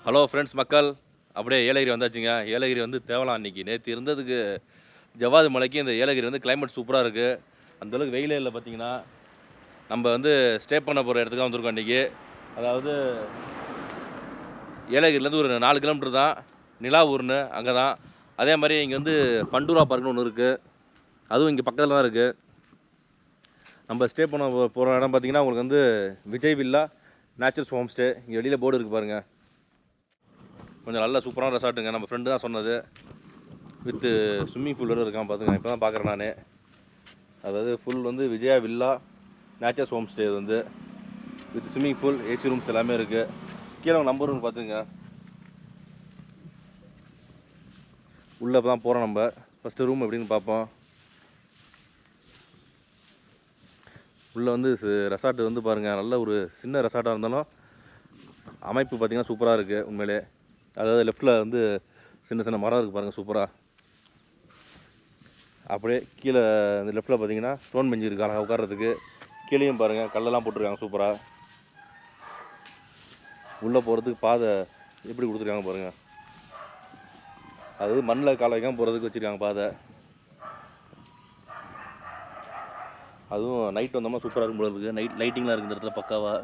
Hello friends மக்கள், அப்படியே ஏலகிரி வந்தாச்சுங்க. ஏலகிரி வந்து தேவலாம் அன்னைக்கு. நேற்று இருந்ததுக்கு ஜவ்வாது மலைக்கு இந்த ஏலகிரி வந்து கிளைமேட் சூப்பராக இருக்குது. அந்தளவுக்கு வெயிலே இல்லை பார்த்தீங்கன்னா. நம்ம வந்து ஸ்டே பண்ண போகிற இடத்துக்கு வந்திருக்கோம் அன்றைக்கி. அதாவது ஏலகிரிலேருந்து ஒரு 4 கிலோமீட்டர் தான் நிலாவூர்னு, அங்கே தான். அதே மாதிரி இங்கே வந்து பண்டூரா பார்க்னு ஒன்று இருக்குது. அதுவும் இங்கே பக்கத்தில் தான் இருக்குது. நம்ம ஸ்டே பண்ண போகிற இடம் பார்த்தீங்கன்னா உங்களுக்கு வந்து Vijay villa nature's home stay. இங்கே வெளியில் போர்டு இருக்குது பாருங்கள். கொஞ்சம் நல்ல சூப்பரான ரெசார்ட்டுங்க. நம்ம ஃப்ரெண்டு தான் சொன்னது. வித்து ஸ்விம்மிங் பூல் வேறு இருக்கான் பார்த்துங்க. இப்போ தான் பார்க்குறேன் நான். அதாவது ஃபுல் வந்து Vijaya villa nature's home stay வந்து with swimming pool, AC rooms எல்லாமே இருக்குது. கீழே நம்பர் ரூம் பார்த்துங்க. உள்ளே தான் போகிறோம். நம்ம ஃபஸ்ட்டு ரூம் எப்படின்னு பார்ப்போம். உள்ளே வந்து ரெசார்ட்டு வந்து பாருங்கள், நல்ல ஒரு சின்ன ரெசார்ட்டாக இருந்தாலும் அமைப்பு பார்த்திங்கன்னா சூப்பராக இருக்குது உண்மையிலே. அதாவது லெஃப்ட்டில் வந்து சின்ன சின்ன மரம் இருக்குது பாருங்கள், சூப்பராக. அப்படியே கீழே இந்த லெஃப்ட்டில் பார்த்தீங்கன்னா ஸ்டோன் பெஞ்சு இருக்குது அழகாக உட்காரத்துக்கு. கீழேயும் பாருங்கள் கல்லெல்லாம் போட்டிருக்காங்க சூப்பராக. உள்ளே போகிறதுக்கு பாதை எப்படி கொடுத்துருக்காங்க பாருங்கள். அதாவது மண்ணில் காலை வைக்காமல் போகிறதுக்கு வச்சுருக்காங்க பாதை. அதுவும் நைட் வந்தோம்னா சூப்பராக இருக்கும் போல இருக்குது. லைட்டிங்லாம் இருக்குது இந்த இடத்துல பக்காவாக.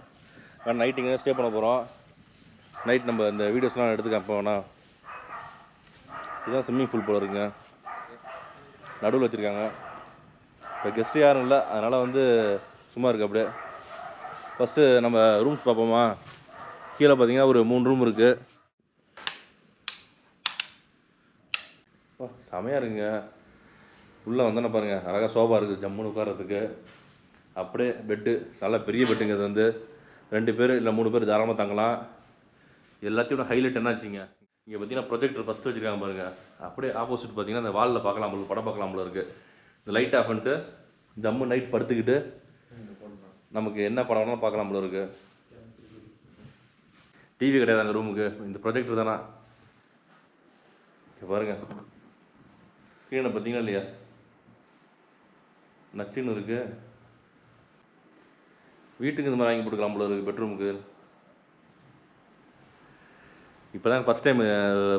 ஆனால் நைட் இங்கே ஸ்டே பண்ண போகிறோம். நைட் நம்ம இந்த வீடியோஸ்லாம் எடுத்துக்க போனா. இதுதான் ஸ்விம்மிங் பூல் போல இருக்குங்க, நடுவில் வச்சுருக்காங்க. இப்போ கெஸ்ட்டு யாரும் இல்லை, அதனால் வந்து சும்மா இருக்குது அப்படியே. ஃபஸ்ட்டு நம்ம ரூம்ஸ் பார்ப்போமா. கீழே பார்த்தீங்கன்னா ஒரு 3 ரூம் இருக்குது. செமையாக இருக்குங்க. உள்ளே வந்தோன்னே பாருங்கள், அழகாக சோஃபா இருக்குது ஜம்முன்னு உட்காரத்துக்கு. அப்படியே பெட்டு, நல்லா பெரிய பெட்டுங்க. இது வந்து 2 பேர் இல்லை 3 பேர் தாராளமாக தங்கலாம். எல்லாத்தையோட ஹைலைட் என்னாச்சுங்க, இங்கே பார்த்தீங்கன்னா ப்ரொஜெக்டர் ஃபஸ்ட்டு வச்சுருக்காங்க பாருங்கள். அப்படியே ஆப்போசிட் பார்த்தீங்கன்னா இந்த வாலில் பார்க்கலாம் போல, படம் பார்க்கலாம் போல இருக்குது. இந்த லைட் ஆஃப் பண்ணிட்டு ஜம்மு நைட் படுத்துக்கிட்டு நமக்கு என்ன படம் வேணாலும் பார்க்கலாம் போல இருக்குது. டிவி கிடையாது அங்கே ரூமுக்கு, இந்த ப்ரொஜெக்டர் தானா. பாருங்கள் ஸ்க்ரீனை பார்த்தீங்கன்னா இல்லையா, நச்சுன்னு இருக்குது. வீட்டுக்கு இந்த மாதிரி வாங்கி போட்டுக்கலாம் போல இருக்குது பெட்ரூமுக்கு. இப்போ தான் ஃபஸ்ட் டைம்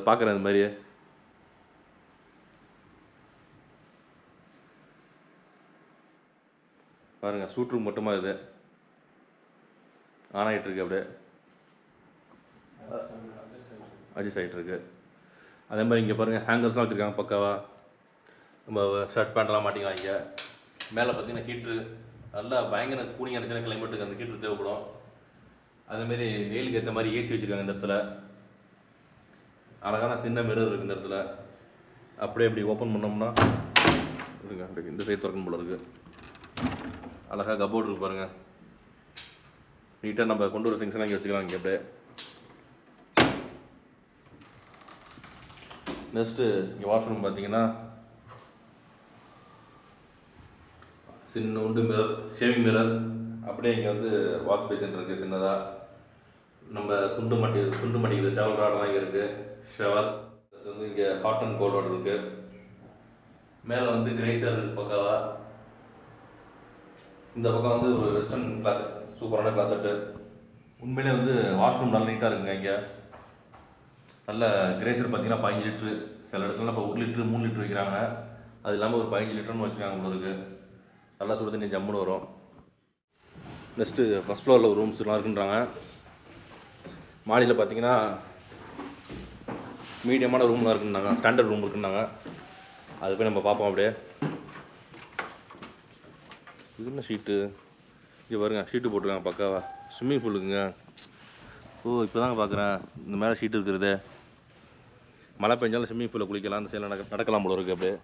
பார்க்குறேன் இந்த மாதிரி. பாருங்கள் சூட் ரூம் மட்டுமா இது ஆன் ஆகிட்டுருக்கு. அப்படியே அட்ஜஸ்ட் ஆகிட்டுருக்கு. அதே மாதிரி இங்கே பாருங்கள் ஹேங்கர்ஸ்லாம் வச்சுருக்காங்க பக்காவாக. நம்ம ஷர்ட் பேண்ட்லாம் மாட்டிக்கலாம். இங்கே மேலே பார்த்தீங்கன்னா ஹீட்ரு, நல்லா பயங்கர கூலிங்காக இருந்துச்சுன்னா கிளைமேட்டுக்கு அந்த ஹீட்ரு தேவைப்படும். அதேமாரி வெயிலுக்கு ஏற்ற மாதிரி ஏசி வச்சுருக்காங்க இந்த இடத்துல. அழகான சின்ன மிரர் இருக்குது இந்த இடத்துல. அப்படியே இப்படி ஓப்பன் பண்ணோம்னா இருக்குங்க, இந்த சைடு திறக்கணும் போல இருக்குது. அழகாக கபோர்டு இருக்குது பாருங்கள். நீட்டாக நம்ம கொண்டு வர திங்ஸ்லாம் இங்கே வச்சுக்கலாம். இங்கே அப்படியே நெக்ஸ்ட்டு இங்கே வாஷ்ரூம் பார்த்தீங்கன்னா சின்ன உண்டு மிரர், ஷேவிங் மிரர். அப்படியே இங்கே வந்து வாஷ் பேசின் இருக்குது சின்னதாக. நம்ம துண்டு மாட்டிக்கிறது டவல் ராடெலாம் இங்கே இருக்குது. ஷவர் ப்ளஸ் வந்து இங்கே ஹாட் அண்ட் கோல்ட் வாட்டர் இருக்குது. மேலே வந்து கிரேசர் இருக்குது பக்காவாக. இந்த பக்கம் வந்து ஒரு வெஸ்டர்ன் கிளாஸட், சூப்பரான கிளாஸட்டு. உண்மையிலே வந்து வாஷ்ரூம் நல்லா நீட்டாக இருக்குங்க. இங்கே நல்ல கிரேசர் பார்த்தீங்கன்னா 15 லிட்ரு, சில இடத்துல இப்போ 1 லிட்ரு 3 லிட்ரு வைக்கிறாங்க. அது இல்லாமல் ஒரு 15 லிட்டர்னு வச்சுருக்காங்க உங்களுக்கு. நல்லா சுடு தண்ணி ஜம்முன்னு வரும். நெக்ஸ்ட்டு ஃபஸ்ட் ஃப்ளோரில் ஒரு ரூம்ஸ்லாம் இருக்குன்றாங்க. மாடியில் பார்த்தீங்கன்னா மீடியமான ரூம்லாம் இருக்குன்னாங்க, ஸ்டாண்டர்ட் ரூம் இருக்குன்னாங்க. அது போய் நம்ம பார்ப்போம். அப்படியே இது என்ன ஷீட்டு, இங்கே பாருங்க ஷீட்டு போட்டிருக்காங்க பக்காவா. ஸ்விம்மிங் பூலுக்குங்க. ஓ இப்போ தாங்க பார்க்குறேன் இந்த மேலே ஷீட்டு இருக்கிறது. மழை பெஞ்சாலும் ஸ்விம்மிங் பூலில் குளிக்கலாம், அந்த சைடில் நடக்கலாம் போல இருக்குது. அப்படியே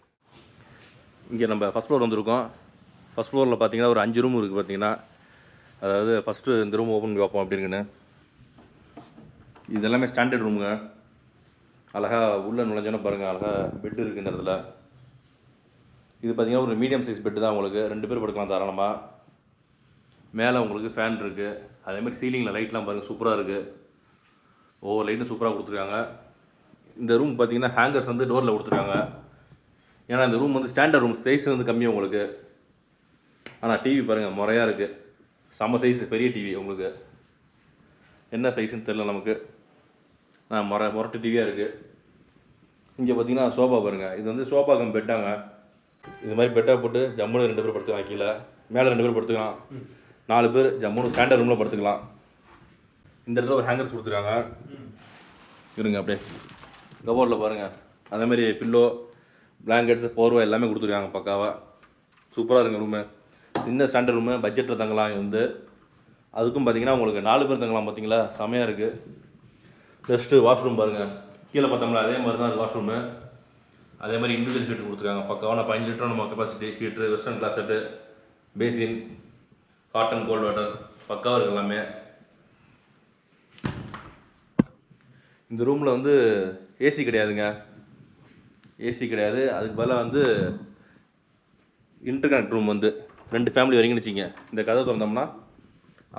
இங்கே நம்ம ஃபஸ்ட் ஃப்ளோர் வந்திருக்கோம். ஃபஸ்ட் ஃப்ளோரில் பார்த்தீங்கன்னா ஒரு 5 ரூம் இருக்குது பார்த்தீங்கன்னா. அதாவது ஃபஸ்ட்டு இந்த ரூம் ஓப்பன் பண்ணி பார்ப்போம் அப்படி இருக்குன்னு. இது எல்லாமே ஸ்டாண்டர்ட் ரூமுங்க. அழகாக உள்ளே நுழைஞ்சோன்னா பாருங்கள், அழகாக பெட்டு இருக்குது இந்த இடத்துல. இது பார்த்திங்கன்னா ஒரு மீடியம் சைஸ் பெட்டு தான் உங்களுக்கு. 2 பேர் படுக்கலாம் தாராளமாக. மேலே உங்களுக்கு ஃபேன் இருக்குது. அதேமாதிரி சீலிங்கில் லைட்லாம் பாருங்கள் சூப்பராக இருக்குது. ஒவ்வொரு லைட்டும் சூப்பராக கொடுத்துருக்காங்க. இந்த ரூம் பார்த்திங்கன்னா ஹேங்கர்ஸ் வந்து டோரில் கொடுத்துருக்காங்க. ஏன்னா இந்த ரூம் வந்து ஸ்டாண்டர்ட் ரூம், சைஸ் வந்து கம்மியாக உங்களுக்கு. ஆனால் டிவி பாருங்கள் முறையாக இருக்குது, செம்ம சைஸ் பெரிய டிவி. உங்களுக்கு என்ன சைஸ்ன்னு தெரியல நமக்கு. முரட்டு டிவியாக இருக்குது. இங்கே பார்த்தீங்கன்னா சோஃபா பாருங்கள், இது வந்து சோஃபா கம் பெட்டாங்க. இது மாதிரி பெட்டாக போட்டு ஜம்முன்னு 2 பேர் படுத்துக்கலாம். கீழே மேலே 2 பேர் படுத்துக்கலாம். 4 பேர் ஜம்முன்னு ஸ்டாண்டர்ட் ரூமில் படுத்துக்கலாம். இந்த இடத்துல ஒரு ஹேங்கர்ஸ் கொடுத்துருக்காங்க. இருங்க அப்படியே கபோர்டில் பாருங்கள், அதேமாதிரி பில்லோ, பிளாங்கெட்ஸு, போர்வை எல்லாமே கொடுத்துருக்காங்க. பக்காவாக சூப்பராக இருக்குங்க ரூமு. சின்ன ஸ்டாண்டர்ட் ரூமு, பட்ஜெட்டில் தங்கலாம். வந்து அதுக்கும் பார்த்தீங்கன்னா உங்களுக்கு 4 பேர் தங்கலாம். பார்த்தீங்களா, செமையாக இருக்குது. ஜஸ்ட்டு வாஷ்ரூம் பாருங்கள், கீழே பார்த்தோம்ல அதே மாதிரி தான் அது வாஷ்ரூமு. அதே மாதிரி இண்டிவிஜுவல் ஹீட்டர் கொடுத்துருக்காங்க. பக்காவான 15 லிட்டர் நம்ம capacity heater, western closet, basin, hot and cold water பக்காவாக இருக்குது எல்லாமே. இந்த ரூமில் வந்து ஏசி கிடையாதுங்க, ஏசி கிடையாது. அதுக்கு பதிலாக வந்து இன்டர்கனெக்ட் ரூம் வந்து 2 ஃபேமிலி வரைக்கும் வச்சிங்க. இந்த கதை திறந்தோம்னா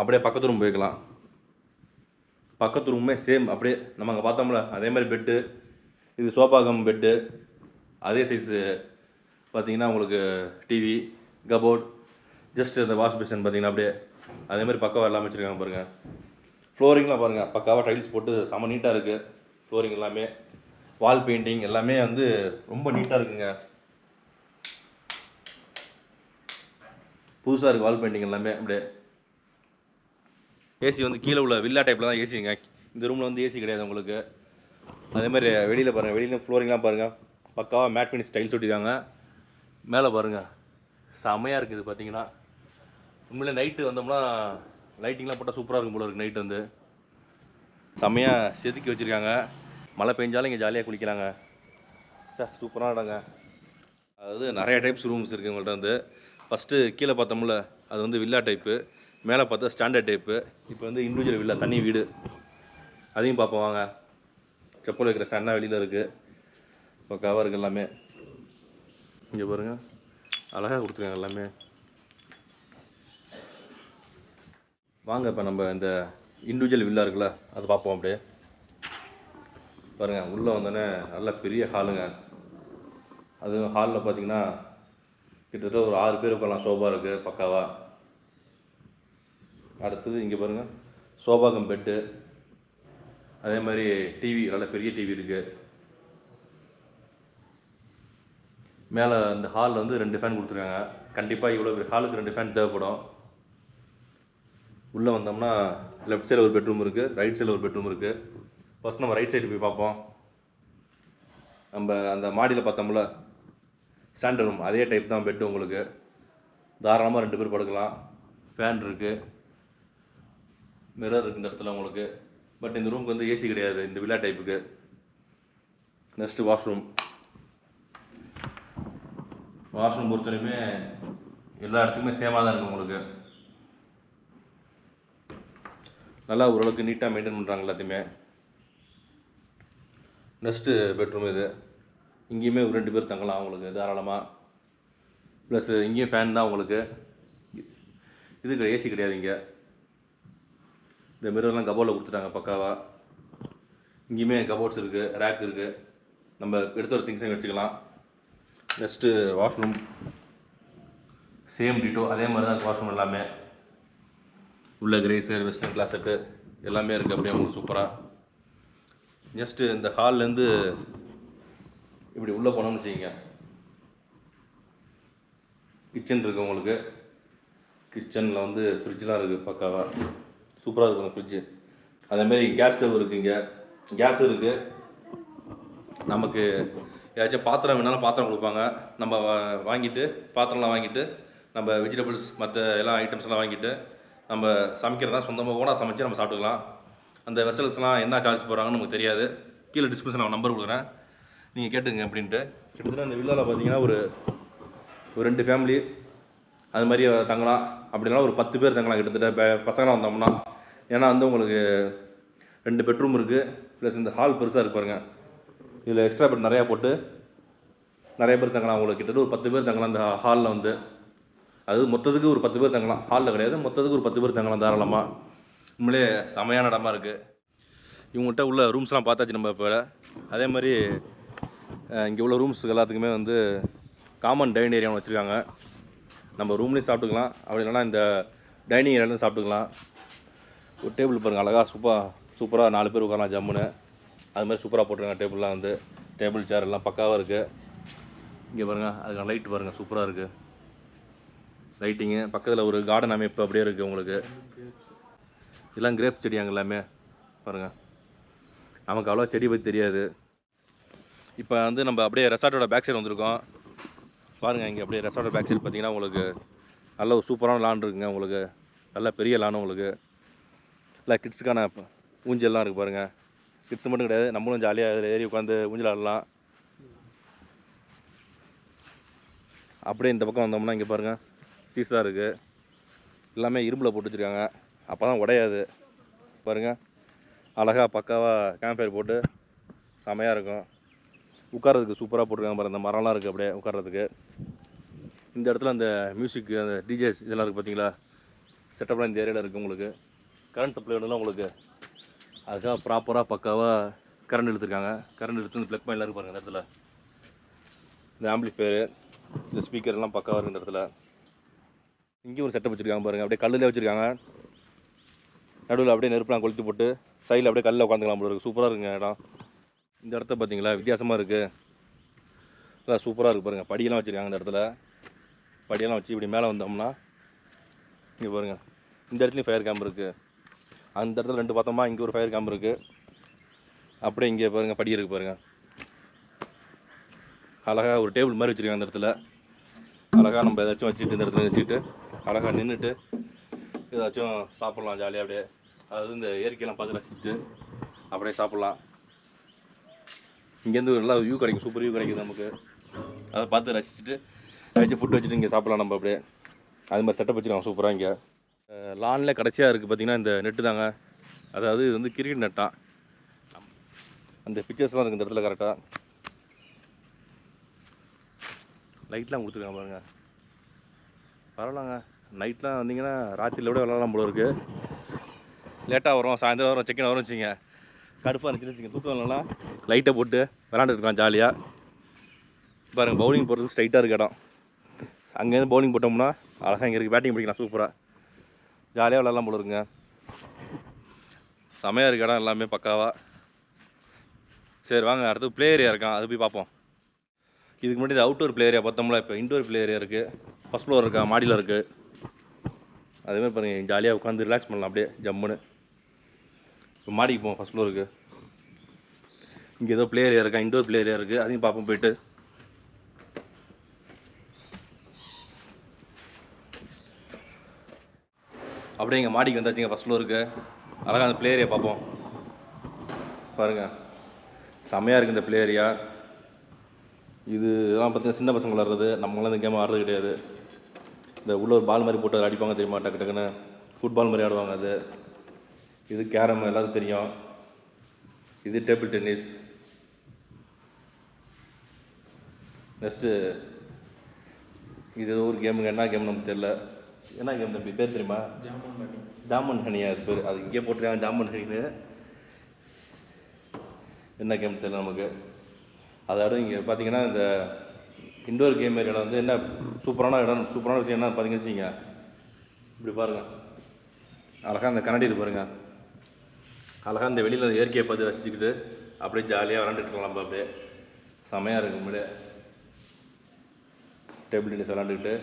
அப்படியே பக்கத்து ரூம் போய்க்கலாம். பக்கத்து ரூமே சேம் அப்படியே நம்ம அங்கே பார்த்தோம்ல அதே மாதிரி பெட்டு. இது சோஃபா கம் பெட்டு, அதே சைஸு. பார்த்தீங்கன்னா உங்களுக்கு டிவி, கபோர்ட், ஜஸ்ட் இந்த வாஷ் பேஷன் பார்த்தீங்கன்னா அப்படியே அதே மாதிரி பக்காவாக எல்லாமே வச்சுருக்காங்க பாருங்கள். ஃப்ளோரிங்லாம் பாருங்கள், பக்காவாக டைல்ஸ் போட்டு செம நீட்டாக இருக்குது. ஃப்ளோரிங் எல்லாமே, வால் பெயிண்டிங் எல்லாமே வந்து ரொம்ப நீட்டாக இருக்குங்க. புதுசாக இருக்குது வால் பெயிண்டிங் எல்லாமே அப்படியே. ஏசி வந்து கீழே உள்ள வில்லா டைப்பில் தான் ஏசிங்க. இந்த ரூமில் வந்து ஏசி கிடையாது உங்களுக்கு. அதே மாதிரி வெளியில் பாருங்கள், வெளியில் ஃப்ளோரிங்லாம் பாருங்கள், பக்காவாக மேட் ஃபினிஷ் டைல்ஸ் ஒட்டிருக்காங்க. மேலே பாருங்கள் செமையாக இருக்குது. பார்த்தீங்கன்னா உண்மையிலே நைட்டு வந்தோம்னா லைட்டிங்லாம் போட்டால் சூப்பராக இருக்கும் போல இருக்குது. நைட்டு வந்து செம்மையாக செதுக்கி வச்சுருக்காங்க. மழை பெஞ்சாலும் இங்கே ஜாலியாக குளிக்கிறாங்க. சார் சூப்பராக இடங்க. அதாவது நிறைய டைப்ஸ் ரூம்ஸ் இருக்குது உங்கள்கிட்ட வந்து. ஃபஸ்ட்டு கீழே பார்த்தோம்ல அது வந்து வில்லா டைப்பு, மேலே பார்த்தா ஸ்டாண்டர்ட் டைப்பு. இப்போ வந்து இண்டிவிஜுவல் வில்லா, தனி வீடு, அதையும் பார்ப்போம் வாங்க. செப்பல் வைக்கிற ஸ்டாண்டாக வெளியில் இருக்குது. இப்போ கவர் இருக்குது எல்லாமே. இங்கே பாருங்கள் அழகாக கொடுத்துருக்காங்க எல்லாமே. வாங்க இப்போ நம்ம இந்த இண்டிவிஜுவல் வில்லா இருக்குல்ல அது பார்ப்போம். அப்படியே பாருங்கள், உள்ளே வந்தோடனே நல்ல பெரிய ஹாலுங்க. அதுவும் ஹாலில் பார்த்தீங்கன்னா கிட்டத்தட்ட ஒரு 6 பேர் உட்காரலாம். சோஃபா இருக்குது பக்காவாக. அடுத்தது இங்கே பாருங்கள் சோஃபா கம் பெட்டு, அதே மாதிரி டிவி, நல்ல பெரிய டிவி இருக்குது. மேலே இந்த ஹாலில் வந்து 2 ஃபேன் கொடுத்துருக்காங்க. கண்டிப்பாக இவ்வளோ ஹாலுக்கு 2 ஃபேன் தேவைப்படும். உள்ளே வந்தோம்னா லெஃப்ட் சைடில் ஒரு பெட்ரூம் இருக்குது, ரைட் சைடில் ஒரு பெட்ரூம் இருக்குது. ஃபஸ்ட் நம்ம ரைட் சைடு போய் பார்ப்போம். நம்ம அந்த மாடியில் பார்த்தோம்ல ஸ்டாண்டர்ட் ரூம், அதே டைப் தான் பெட்டு உங்களுக்கு. தாராளமாக 2 பேர் படுக்கலாம். ஃபேன் இருக்குது, மிரர் இருக்குது இந்த இடத்துல உங்களுக்கு. பட் இந்த ரூமுக்கு வந்து ஏசி கிடையாது இந்த வில்லா டைப்புக்கு. Next washroom. வாஷ்ரூம் பொறுத்தவரைக்குமே எல்லா இடத்துக்குமே சேமாக தான் இருக்குது உங்களுக்கு. நல்லா ஓரளவுக்கு நீட்டாக மெயின்டைன் பண்ணுறாங்க எல்லாத்தையுமே. நெக்ஸ்ட்டு பெட்ரூம் இது. இங்கேயுமே ஒரு 2 பேர் தங்கலாம் உங்களுக்கு தாராளமாக. ப்ளஸ் இங்கேயும் ஃபேன் தான் உங்களுக்கு. இதுக்கு ஏசி கிடையாது இங்கே. இந்த மிரர்லாம் கபோர்டில் கொடுத்துட்டாங்க பக்காவாக. இங்கேயுமே கபோர்ட்ஸ் இருக்குது, ரேக் இருக்குது, நம்ம எடுத்த ஒரு திங்ஸையும் வச்சுக்கலாம். நெக்ஸ்ட்டு வாஷ்ரூம் சேம் டிட்டோ அதே மாதிரி தான் வாஷ்ரூம் எல்லாமே. உள்ள கிரேஸர், வெஸ்டர்ன் கிளாசெட்டு எல்லாமே இருக்குது அப்படியே உங்களுக்கு சூப்பராக. ஜஸ்ட்டு இந்த ஹால்லேருந்து இப்படி உள்ளே போனோம்னு வச்சுக்கிங்க, கிச்சன் இருக்குது உங்களுக்கு. கிச்சனில் வந்து ஃப்ரிட்ஜெலாம் இருக்குது பக்காவாக. சூப்பராக இருக்கும் ஃப்ரிட்ஜு. அதேமாரி கேஸ் ஸ்டவ் இருக்குது, இங்கே கேஸ் இருக்குது. நமக்கு ஏதாச்சும் பாத்திரம் வேணாலும் பாத்திரம் கொடுப்பாங்க. நம்ம வாங்கிட்டு பாத்திரம்லாம் வாங்கிட்டு நம்ம வெஜிடபிள்ஸ் மற்ற எல்லா ஐட்டம்ஸ்லாம் வாங்கிட்டு நம்ம சமைக்கிறதா சொந்தமாக ஓனாக சமைச்சு நம்ம சாப்பிட்டுக்கலாம். அந்த வெசல்ஸ்லாம் என்ன சார்ஜ் போடுறாங்கன்னு நமக்கு தெரியாது. கீழே டிஸ்கிரிப்ஷன் நான் நம்பர் கொடுக்குறேன், நீங்கள் கேட்டுங்க அப்படின்ட்டு. கிட்டத்தட்ட அந்த வில்லாவில் பார்த்தீங்கன்னா ஒரு 2 ஃபேமிலி அது மாதிரி தங்கலாம். அப்படின்னா ஒரு 10 பேர் தங்கலாம் கிட்டத்தட்ட பசங்களாம் வந்தோம்னா. ஏன்னா வந்து உங்களுக்கு 2 பெட்ரூம் இருக்குது, ப்ளஸ் இந்த ஹால் பெருசாக இருக்கு பாருங்கள். இதில் எக்ஸ்ட்ரா பெட் நிறையா போட்டு நிறைய பேர் தங்கலாம். உங்களுக்கு கிட்டத்தட்ட ஒரு 10 பேர் தங்கலாம் இந்த ஹாலில் வந்து. அது மொத்தத்துக்கு ஒரு 10 பேர் தங்கலாம். ஹாலில் கிடையாது, மொத்தத்துக்கு ஒரு 10 பேர் தங்கலாம் தாராளமாக. உண்மையிலே செமையான இடமா இருக்குது. இவங்கள்ட்ட உள்ள ரூம்ஸ்லாம் பார்த்தாச்சு நம்ம இப்போ. அதே மாதிரி இங்கே உள்ள ரூம்ஸ் எல்லாத்துக்குமே வந்து காமன் டைனிங் ஏரியாவும் வச்சுருக்காங்க. நம்ம ரூம்லேயும் சாப்பிட்டுக்கலாம், அப்படி இல்லைனா இந்த டைனிங் ஏரியாவிலும் சாப்பிட்டுக்கலாம். ஒரு டேபிள் பாருங்கள் அழகாக சூப்பராக 4 பேர் உட்காரலாம் ஜம்முன்னு. அது மாதிரி சூப்பராக போட்டிருக்காங்க. டேபிள்லாம் வந்து டேபிள் சேர் எல்லாம் பக்காவாக இருக்குது. இங்கே பாருங்கள், அதுக்கான லைட் பாருங்கள், சூப்பராக இருக்குது லைட்டிங்கு. பக்கத்தில் ஒரு கார்டன் அமைப்பு அப்படியே இருக்குது உங்களுக்கு. இதெல்லாம் கிரேப் செடியாங்க எல்லாமே பாருங்கள். நமக்கு அவ்வளோ செடி பற்றி தெரியாது. இப்போ வந்து நம்ம அப்படியே ரெசார்ட்டோட பேக் சைடு வந்திருக்கோம் பாருங்கள். இங்கே அப்படியே ரெசார்ட்டோட பேக் சைடு பார்த்தீங்கன்னா உங்களுக்கு நல்ல ஒரு சூப்பரான லான் இருக்குங்க. உங்களுக்கு நல்ல பெரிய லான் உங்களுக்கு. இல்லை கிட்ஸுக்கான ஊஞ்சல்லாம் இருக்குது பாருங்கள். கிட்ஸ் மட்டும் கிடையாது, நம்மளும் ஜாலியாக அதில் ஏறி உட்காந்து ஊஞ்சல் ஆடலாம். அப்படியே இந்த பக்கம் வந்தோம்னா இங்கே பாருங்கள் சீஸாக இருக்குது. எல்லாமே இரும்பில் போட்டு வச்சுருக்காங்க, அப்போ தான் உடையாது பாருங்கள். அழகாக பக்காவாக கேம்ப் ஃபயர் போட்டு செமையாக இருக்கும். உட்காரதுக்கு சூப்பராக போட்டிருக்காங்க பாருங்கள். இந்த மரம்லாம் இருக்குது அப்படியே உட்காரதுக்கு. இந்த இடத்துல அந்த மியூசிக், அந்த டிஜேஸ் இதெல்லாம் இருக்குது பார்த்தீங்களா, செட்டப்லாம் இந்த ஏரியாவில் இருக்குது உங்களுக்கு. கரண்ட் சப்ளை வேணும்னா உங்களுக்கு அதுக்காக ப்ராப்பராக பக்காவாக கரண்ட் இழுத்துருக்காங்க. கரண்ட் இழுத்து இந்த ப்ளக் பாயிண்ட்லாம் இருக்குது பாருங்கள். இந்த இடத்துல இந்த ஆம்பிளிஃபயரு, இந்த ஸ்பீக்கர் எல்லாம் பக்காவாக இருக்குது இந்த இடத்துல. இங்கேயும் ஒரு செட்டப் வச்சுருக்காங்க பாருங்கள். அப்படியே கல்லில் வச்சுருக்காங்க. நடுவில் அப்படியே நெருப்புலாம் கொளுத்தி போட்டு சைடில் அப்படியே கல்லில் உட்காந்துக்கலாம் போல இருக்குது. சூப்பராக இருக்குங்க இடம். இந்த இடத்த பார்த்தீங்களா, வித்தியாசமாக இருக்குது. நல்லா சூப்பராக இருக்குது பாருங்கள். படியெல்லாம் வச்சுருக்காங்க இந்த இடத்துல. படியெல்லாம் வச்சு இப்படி மேலே வந்தோம்னா இங்கே பாருங்கள், இந்த இடத்துலையும் ஃபயர் கேம்ப் இருக்குது. அந்த இடத்துல 2 பார்த்தோமா, இங்கே ஒரு ஃபயர் கேம்ப் இருக்குது. அப்படியே இங்கே பாருங்கள் படி இருக்குது பாருங்கள். அழகாக ஒரு டேபிள் மாதிரி வச்சுருக்காங்க அந்த இடத்துல. அழகாக நம்ம ஏதாச்சும் வச்சுட்டு இந்த இடத்துல வச்சுட்டு அழகாக நின்றுட்டு ஏதாச்சும் சாப்பிட்லாம் ஜாலியாக. அப்படியே அதாவது இந்த இயற்கையெல்லாம் பார்த்து ரசிச்சுட்டு அப்படியே சாப்பிட்லாம். இங்கேருந்து நல்லா வியூ கிடைக்கும், சூப்பர் வியூ கிடைக்குது நமக்கு. அதை பார்த்து ரசிச்சுட்டு ஏதாச்சும் ஃபுட் வச்சுட்டு இங்கே சாப்பிட்லாம் நம்ம அப்படியே. அது மாதிரி செட்டப் வச்சுருக்காங்க சூப்பராக. இங்கே லானில் கடைசியாக இருக்குது பார்த்தீங்கன்னா இந்த நெட்டு தாங்க. அதாவது இது வந்து கிரிக்கெட் நெட்டாக. அந்த பிக்சர்ஸ்லாம் இருக்குது இந்த இடத்துல கரெக்டாக. லைட்லாம் கொடுத்துருக்காங்க பாருங்கள். பரவாயில்லங்க, நைட்லாம் வந்தீங்கன்னா ராத்திரியில் விட விளாட்லாம் போல இருக்குது. லேட்டாக வரும், சாயந்தரம் வரும், செகண்ட் வரும் வச்சுங்க. கடுப்பாக இருந்துச்சுன்னு வச்சுங்க, தூக்கம் இல்லைலாம் லைட்டை போட்டு விளாண்டுருக்கலாம் ஜாலியாக. பாருங்கள், பவுலிங் போடுறது ஸ்ட்ரைட்டாக இருக்க இடம். அங்கேருந்து பவுலிங் போட்டோம்னா அழகாக இங்கே இருக்குது, பேட்டிங் பிடிக்கலாம் சூப்பராக. ஜாலியாக விளாட்லாம் போல இருக்குங்க. செமையாக இருக்க இடம் எல்லாமே பக்காவாக. சரி வாங்க, அடுத்து ப்ளே ஏரியா இருக்கான், அது போய் பார்ப்போம். இதுக்கு முன்னாடி இது அவுட்டோர் ப்ளே ஏரியா பார்த்தோம்ல, இப்போ இன்டோர் ப்ளே ஏரியா இருக்குது. ஃபஸ்ட் ஃப்ளோர் இருக்கா, மாடியில் இருக்குது. அதேமாதிரி பாருங்கள், ஜாலியாக உட்காந்து ரிலாக்ஸ் பண்ணலாம் அப்படியே ஜம்முன்னு. இப்போ மாடிக்கு போவோம் ஃபஸ்ட் ஃப்ளோருக்கு. இங்கே ஏதோ ப்ளே ஏரியா இருக்கா, இன்டோர் ப்ளே ஏரியா இருக்குது, அதையும் பார்ப்போம் போயிட்டு. அப்படியே இங்கே மாடிக்கு வந்தாச்சுங்க ஃபஸ்ட் ஃப்ளோருக்கு. அழகாக அந்த ப்ளே ஏரியா பார்ப்போம். பாருங்கள், செம்மையாக இருக்குது இந்த ப்ளே ஏரியா. இதெல்லாம் பார்த்தீங்கன்னா சின்ன பசங்க விளாட்றது, நம்மளாம் இந்த கேம் ஆடுறது கிடையாது. இந்த உள்ள ஒரு பால் மாதிரி போட்டு அடிப்பாங்க தெரியுமா, டக்கு டக்குன்னு ஃபுட்பால் மாதிரி ஆடுவாங்க அது. இது கேரம் எல்லாருக்கும் தெரியும். இது டேபிள் டென்னிஸ். நெக்ஸ்ட்டு இது ஒரு கேமுங்க, என்ன கேம் நமக்கு தெரியல. என்ன கேம் தம்பி பேர் தெரியுமா? ஜாமன் ஹனியா அது பேர். அது இங்கே போட்டிருக்காங்க ஜாமன் ஹனின்னு. என்ன கேம் தெரியல நமக்கு. அதோட இங்கே பார்த்தீங்கன்னா இந்த இண்டோர் கேம் ஏரியாவில் வந்து என்ன சூப்பரான இடம், சூப்பரான விஷயம் என்ன பார்த்தீங்கன்னு வச்சிங்க. இப்படி பாருங்கள், அழகாக அந்த கண்ணாடி இது பாருங்கள். அழகாக இந்த வெளியில் அந்த இயற்கையை பார்த்து ரசிச்சுக்கிட்டு அப்படியே ஜாலியாக விளாண்டுட்டு இருக்கலாம் நம்ம. அப்படியே செமையாக இருக்கும். முன்னாடியே டேபிள் டென்னிஸ் விளாண்டுக்கிட்டு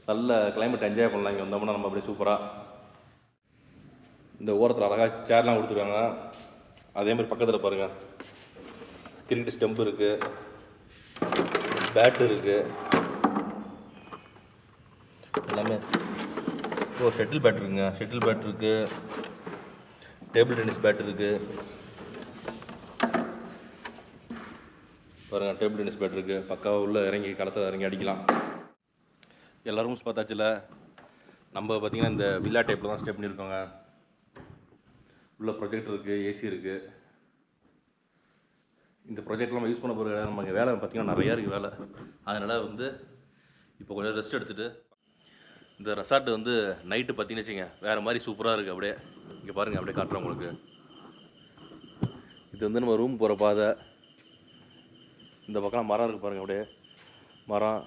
நல்ல கிளைமேட் என்ஜாய் பண்ணலாம். இங்கே வந்தோம்னா நம்ம அப்படியே சூப்பராக. இந்த ஓரத்தில் அழகாக சேர்லாம் கொடுத்துருக்காங்க. அதேமாதிரி பக்கத்தில் பாருங்கள் கிரிக்கெட் ஸ்டெம்பு இருக்குது, பேட்டு இருக்குது, எல்லாமே. ஓ, ஷட்டில் பேட் இருக்குங்க, ஷட்டில் பேட் இருக்குது, டேபிள் டென்னிஸ் பேட் இருக்குது பாருங்கள். டேபிள் டென்னிஸ் பேட் இருக்குது, பக்காவாக உள்ளே இறங்கி களத்தில் இறங்கி அடிக்கலாம். எல்லா ரூம்ஸ் பார்த்தாச்சுல. நம்ம பார்த்திங்கன்னா இந்த வில்லா டைப்பில் தான் ஸ்டே பண்ணியிருக்கோங்க. உள்ள ப்ரொஜெக்டர் இருக்குது, ஏசி இருக்குது. இந்த ப்ரொஜெக்ட்லாம் நம்ம யூஸ் பண்ண போகிற நமக்கு வேலை பார்த்திங்கன்னா நிறையா இருக்குது வேலை. அதனால் வந்து இப்போ கொஞ்சம் ரெஸ்ட் எடுத்துகிட்டு இந்த ரெசார்ட்டு வந்து நைட்டு பார்த்தீங்கன்னு வச்சுங்க வேறு மாதிரி சூப்பராக இருக்குது. அப்படியே இங்கே பாருங்கள், அப்படியே காட்டுறேன் உங்களுக்கு. இது வந்து நம்ம ரூம் போகிற பாதை. இந்த பக்கம் மரம் இருக்குது பாருங்கள், அப்படியே மரம்.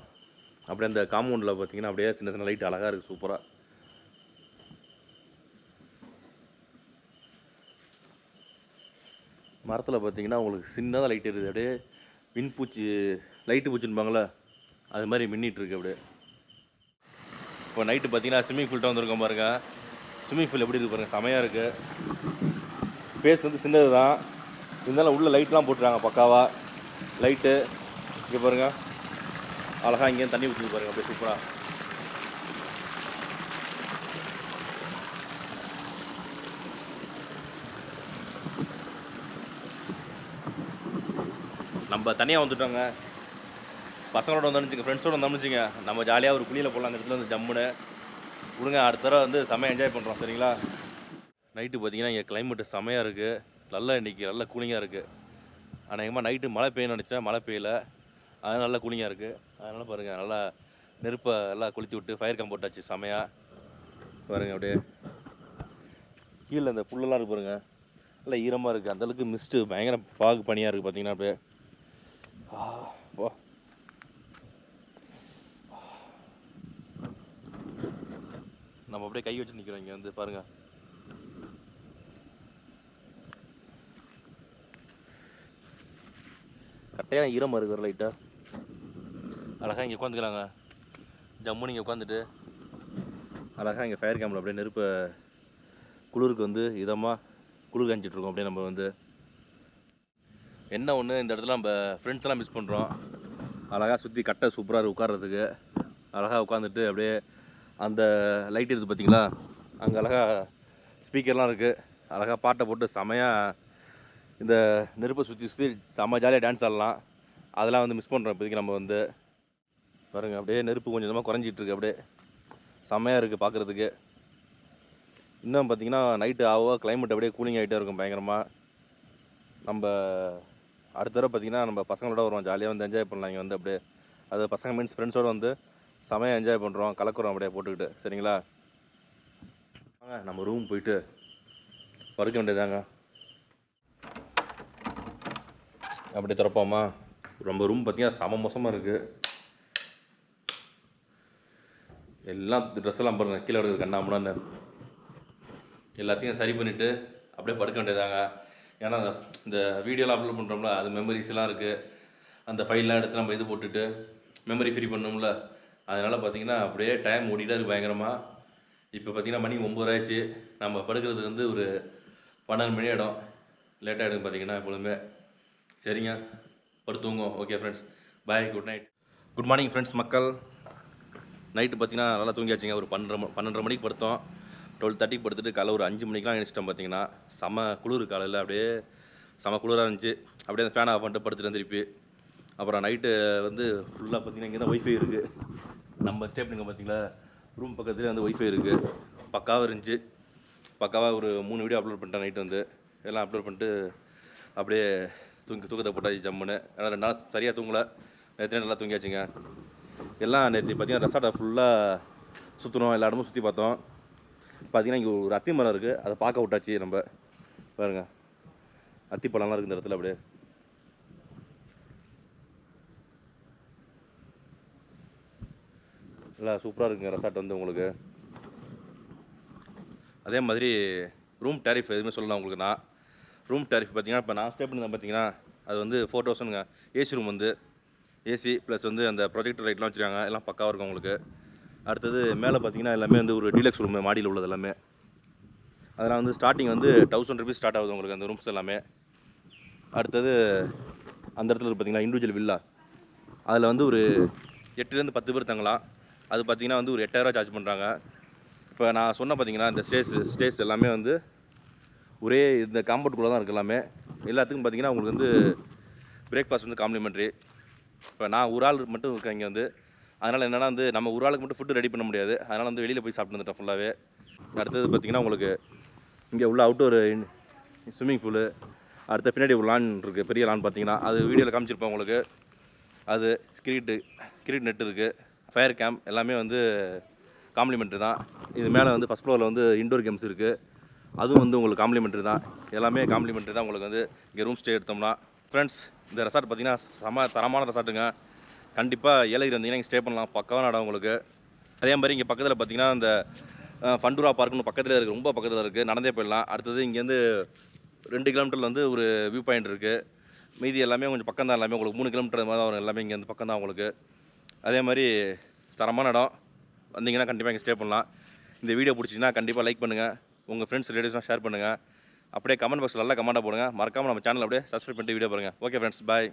அப்படியே அந்த காம்பவுண்டில் பார்த்தீங்கன்னா அப்படியே சின்ன சின்ன லைட் அழகாக இருக்குது சூப்பராக. மரத்தில் பார்த்தீங்கன்னா உங்களுக்கு சின்னதாக லைட் இருக்குது, அப்படியே மின்பூச்சி லைட்டு பூச்சின்பாங்களே அது மாதிரி மின்னிட்டுருக்கு அப்படியே. இப்போ நைட்டு பார்த்தீங்கன்னா ஸ்விம்மிங் ஃபூல்கிட்ட வந்திருக்கோம் பாருங்க. ஸ்விம்மிங் ஃபூல் எப்படி இருக்குது பாருங்கள், செமையாக இருக்குது. ஸ்பேஸ் வந்து சின்னது தான், இருந்தாலும் உள்ள லைட்லாம் போட்டுருக்காங்க பக்காவா. லைட்டு இங்கே பாருங்கள், அழகாக இங்கேயும் தண்ணி ஊற்றி பாருங்கள் அப்படியே சூப்பராக. நம்ம தனியாக வந்துட்டோங்க, பசங்களோட வந்துச்சுங்க, ஃப்ரெண்ட்ஸோட வந்துச்சுங்க. நம்ம ஜாலியாக ஒரு குளியில் போகலாம் அந்த இடத்துல வந்து ஜம்முன்னு விடுங்க. அடுத்த தடவை வந்து செம்மையாக என்ஜாய் பண்ணுறோம் சரிங்களா. நைட்டு பார்த்தீங்கன்னா இங்கே கிளைமேட்டு செம்மையாக இருக்குது, நல்லா இன்றைக்கி நல்லா கூலிங்காக இருக்குது. அநேகமாக நைட்டு மழை பெய்யணும்னு நினச்சேன், மழை பெய்யல, அதனால் நல்லா கூலிங்காக இருக்குது. அதனால் பாருங்கள் நல்லா நெருப்பை எல்லாம் கொளுத்தி விட்டு ஃபயர் கேம்ப் போட்டாச்சு செம்மையாக. பாருங்கள் அப்படியே கீழே இந்த புல்லெல்லாம் இருக்குது பாருங்கள், நல்லா ஈரமாக இருக்குது. அந்தளவுக்கு மிஸ்ட்டு பயங்கர ஃபாக் பனியாக இருக்குது பார்த்தீங்கன்னா அப்படியே. வா நம்ம அப்படியே கை வச்சு நிற்கிறோம் இங்கே வந்து பாருங்கள். கட்டையான ஈரமாக இருக்கிற லைட்டாக அழகாக இங்கே உட்காந்துக்கலாங்க, ஜம்முன்னு இங்கே உட்காந்துட்டு அழகாக இங்கே ஃபயர் கேம்பில் அப்படியே நெருப்பை குளிருக்கு வந்து இதமாக குளிர் காஞ்சிட்ருக்கோம் அப்படியே. நம்ம வந்து என்ன ஒன்று இந்த இடத்துல நம்ம ஃப்ரெண்ட்ஸ்லாம் மிஸ் பண்ணுறோம். அழகாக சுற்றி கட்டை சூப்பராக இருக்குது உட்கார்றதுக்கு, அழகாக உட்காந்துட்டு அப்படியே அந்த லைட் இருக்குது பார்த்தீங்களா, அங்கே அழகாக ஸ்பீக்கர்லாம் இருக்குது, அழகாக பாட்டை போட்டு செமையாக இந்த நெருப்பை சுற்றி சுற்றி செம்ம ஜாலியாக டான்ஸ் ஆடலாம். அதெல்லாம் வந்து மிஸ் பண்ணுறோம் இப்போதைக்கு. நம்ம வந்து பாருங்கள் அப்படியே நெருப்பு கொஞ்சம் கொஞ்சமாக குறைஞ்சிட்ருக்கு, அப்படியே செம்மையாக இருக்குது பார்க்குறதுக்கு. இன்னும் பார்த்தீங்கன்னா நைட்டு ஆவோ கிளைமேட் அப்படியே கூலிங் ஆகிட்டே இருக்கும் பயங்கரமாக. நம்ம அடுத்த தடவை பார்த்தீங்கன்னா நம்ம பசங்களோட வருவோம், ஜாலியாக வந்து என்ஜாய் பண்ணலாம் இங்கே வந்து அப்படியே. அது பசங்க மீன்ஸ் ஃப்ரெண்ட்ஸோடு வந்து செமையாக என்ஜாய் பண்ணுறோம், கலக்குறோம் அப்படியே போட்டுக்கிட்டு சரிங்களா. வாங்க நம்ம ரூம் போயிட்டு படுக்க வேண்டியதாங்க. அப்படியே திறப்போமா. நம்ம ரூம் பார்த்தீங்கன்னா செம மோசமாக இருக்குது, எல்லாம் ட்ரெஸ் எல்லாம் பாருங்கள் கீழே இருக்குது கண்ணாமண்ணான்னு. எல்லாத்தையும் சரி பண்ணிவிட்டு அப்படியே படுக்க வேண்டியதாங்க. ஏன்னா இந்த வீடியோலாம் அப்லோட் பண்ணுறோம்ல, அது மெமரிஸ்லாம் இருக்குது, அந்த ஃபைல்லாம் எடுத்து நம்ம இது போட்டுட்டு மெமரி ஃப்ரீ பண்ணோம்ல, அதனால் பார்த்தீங்கன்னா அப்படியே டைம் ஓடிட்டே இருக்குது பயங்கரமாக. இப்போ பார்த்தீங்கன்னா மணி 9 ஆயிடுச்சு, நம்ம படுக்கிறதுக்கு வந்து ஒரு 12 மணி ஆகிடும், லேட்டாக ஆகிடும் பார்த்தீங்கன்னா எப்பொழுதுமே. சரிங்க, படுத்துவோங்க. Okay friends, bye, good night. Good morning friends மக்கள். நைட்டு பார்த்தீங்கன்னா நல்லா தூங்கியாச்சுங்க. ஒரு 12:30 மணிக்கு படுத்தோம், 12:30 படுத்துட்டு காலைல ஒரு 5 மணிக்கெலாம் எழுந்திரிச்சிட்டோம். பார்த்தீங்கன்னா செம குளிர், காலையில் அப்படியே செம குளிராக இருந்துச்சு. அப்படியே அந்த ஃபேன் ஆஃப் பண்ணிட்டு படுத்துட்டு திருப்பி. அப்புறம் நைட்டு வந்து ஃபுல்லாக பார்த்தீங்கன்னா இங்கே தான் ஒய்ஃபை இருக்குது, நம்ம ஸ்டே பண்ணுங்க பார்த்தீங்களா, ரூம் பக்கத்துலேயே வந்து ஒய்ஃபை இருக்குது, பக்காவாக இருந்துச்சு. பக்காவாக ஒரு 3 வீடியோ அப்லோட் பண்ணிட்டேன் நைட்டு வந்து. எல்லாம் அப்லோட் பண்ணிட்டு அப்படியே தூக்கத்தை போட்டாச்சு ஜம்முன்னு. ஏன்னா 2 நாள் சரியாக தூங்கலை, நேற்று நல்லா தூங்கியாச்சுங்க. எல்லாம் நேற்று பார்த்தீங்கன்னா ரெசார்ட்டை ஃபுல்லாக சுற்றணும், எல்லா இடமும் சுற்றி பார்த்தோம். பார்த்தீங்கன்னா இங்கே ஒரு அத்தி மரம் இருக்குது, அதை பார்க்க விட்டாச்சு நம்ம. பாருங்கள் அத்திப்பழம்லாம் இருக்குது இந்த இடத்துல, அப்படியே நல்லா சூப்பராக இருக்குங்க ரெசார்ட் வந்து உங்களுக்கு. அதே மாதிரி ரூம் டேரிஃப் எதுவுமே சொல்லலாம் உங்களுக்கு. நான் ரூம் டேரிஃப் பார்த்தீங்கன்னா இப்போ நான் ஸ்டே பண்ணியிருந்தேன் பார்த்தீங்கன்னா அது வந்து 4000ங்க. ஏசி ரூம் வந்து ஏசி ப்ளஸ் வந்து அந்த ப்ரொஜெக்டர் லைட்லாம் வச்சுருக்காங்க, எல்லாம் பக்காவாக இருக்கும் உங்களுக்கு. அடுத்தது மேலே பார்த்தீங்கன்னா எல்லாமே வந்து ஒரு டீலக்ஸ் ரூம், மாடியில் உள்ளது எல்லாமே. அதெல்லாம் வந்து ஸ்டார்டிங் வந்து 1000 ருபீஸ் ஸ்டார்ட் ஆகுது உங்களுக்கு அந்த ரூம்ஸ் எல்லாமே. அடுத்தது அந்த இடத்துல பார்த்தீங்கன்னா இண்டிவிஜுவல் வில்லா, அதில் வந்து ஒரு 8லேருந்து 10 பேர் தங்கலாம். அது பார்த்தீங்கன்னா வந்து ஒரு 8000 சார்ஜ் பண்ணுறாங்க. இப்போ நான் சொன்ன பார்த்தீங்கன்னா இந்த ஸ்டேஸ் எல்லாமே வந்து ஒரே இந்த காம்பவுண்டுக்குள்ளே தான் இருக்குது எல்லாமே. எல்லாத்துக்கும் பார்த்தீங்கன்னா உங்களுக்கு வந்து பிரேக்ஃபாஸ்ட் வந்து காம்ப்ளிமெண்ட்ரி. இப்போ நான் ஒரு ஆள் மட்டும் இருக்கேன் இங்கே வந்து, அதனால் என்னென்னா வந்து நம்ம ஒரு ஆளுக்கு மட்டும் ஃபுட்டு ரெடி பண்ண முடியாது, அதனால் வந்து வெளியில் போய் சாப்பிட்டு வந்துட்டேன் ஃபுல்லாகவே. அடுத்தது பார்த்தீங்கன்னா உங்களுக்கு இங்கே உள்ள அவுட்டோர் ஸ்விம்மிங் பூலு, அடுத்த பின்னாடி ஒரு லான் இருக்குது, பெரிய லான் பார்த்தீங்கன்னா அது வீடியோவில் காமிச்சிருப்பேன் உங்களுக்கு. அது கிரிக்கெட் நெட் இருக்குது, ஃபயர் கேம்ப் எல்லாமே வந்து காம்ப்ளிமெண்ட்ரி தான். இது மேலே வந்து ஃபஸ்ட் ஃப்ளோரில் வந்து இன்டோர் கேம்ஸ் இருக்குது, அதுவும் வந்து உங்களுக்கு காம்ப்ளிமெண்ட்ரி தான். எல்லாமே காம்ப்ளிமெண்ட்ரி தான் உங்களுக்கு வந்து இங்கே ரூம் ஸ்டே எடுத்தோம்னா. ஃப்ரெண்ட்ஸ் இந்த ரெசார்ட் பார்த்தீங்கன்னா தரமான ரெசார்ட்டுங்க. கண்டிப்பாக ஏலகிரி வந்தீங்கன்னா இங்கே ஸ்டே பண்ணலாம், பக்காவான இடம் உங்களுக்கு. அதே மாதிரி இங்கே பக்கத்தில் பார்த்தீங்கன்னா இந்த ஃபண்டூரா பார்க்குன்னு பக்கத்தில் இருக்குது, ரொம்ப பக்கத்தில் இருக்குது, நடந்தே போயிடலாம். அடுத்தது இங்கேருந்து 2 கிலோமீட்டரில் வந்து ஒரு வியூ பாயிண்ட் இருக்குது. மீதி எல்லாமே கொஞ்சம் பக்கம் தான். எல்லாமே உங்களுக்கு 3 கிலோமீட்டர் மாதிரி தான் வரும். எல்லாமே இங்கே வந்து பக்கம் தான் உங்களுக்கு. அதே மாதிரி தரமான இடம். வந்தீங்கன்னா கண்டிப்பாக இங்கே ஸ்டே பண்ணலாம். இந்த வீடியோ பிடிச்சிங்கன்னா கண்டிப்பாக லைக் பண்ணுங்கள். உங்கள் ஃப்ரெண்ட்ஸ் ரிலேட்டிவ்ஸ்லாம் ஷேர் பண்ணுங்கள். அப்படியே கமெண்ட் பாக்ஸில் நல்லா கமெண்ட்டாக போடுங்க. மறக்காமல் நம்ம சேனல் அப்படியே சப்ஸ்கிரைப் பண்ணிட்டு வீடியோ பாருங்கள். ஓகே ஃப்ரெண்ட்ஸ், பாய்.